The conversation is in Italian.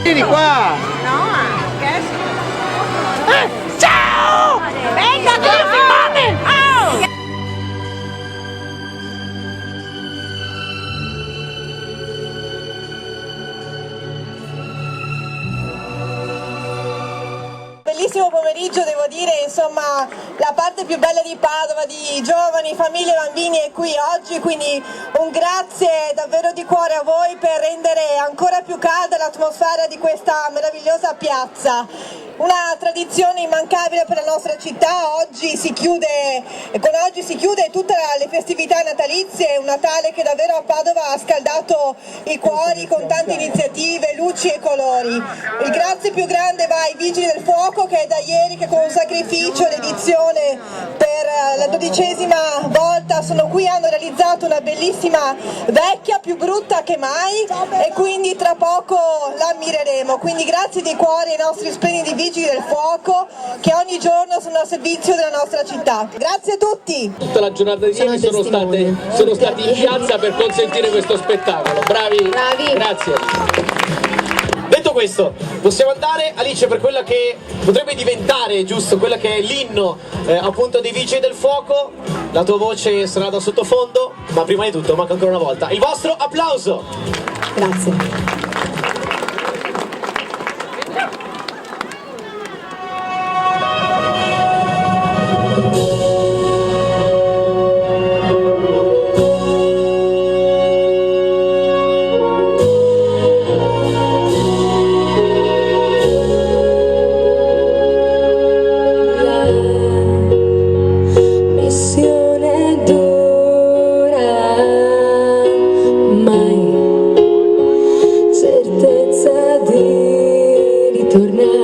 Vieni qua! No, che Ciao! venga, che lo filmate! Oh! Bellissimo pomeriggio, devo dire, insomma, la parte più bella di Padova, di giovani, famiglie e bambini è qui oggi, quindi un grazie davvero di cuore a voi per rendere ancora più calda l'atmosfera di questa meravigliosa piazza. Una tradizione immancabile per la nostra città, oggi si chiude tutte le festività natalizie, un Natale che davvero a Padova ha scaldato i cuori con tante iniziative, luci e colori. Il grazie più grande va ai Vigili del Fuoco che è da ieri che con sacrificio e dedizione per la 12ª volta sono qui, hanno realizzato una bellissima vecchia, più brutta che mai, e quindi tra poco la ammireremo. Quindi grazie di cuore ai nostri splendidi Vigili del Fuoco che ogni giorno sono al servizio della nostra città. Grazie a tutti! Tutta la giornata di ieri sono stati in piazza per consentire questo spettacolo. Bravi! Grazie! Detto questo, possiamo andare, Alice, per quella che potrebbe diventare, giusto, quella che è l'inno appunto dei Vigili del Fuoco. La tua voce sarà da sottofondo, ma prima di tutto, manca ancora una volta, il vostro applauso! Grazie. Missione dura, mai certezza di ritornare.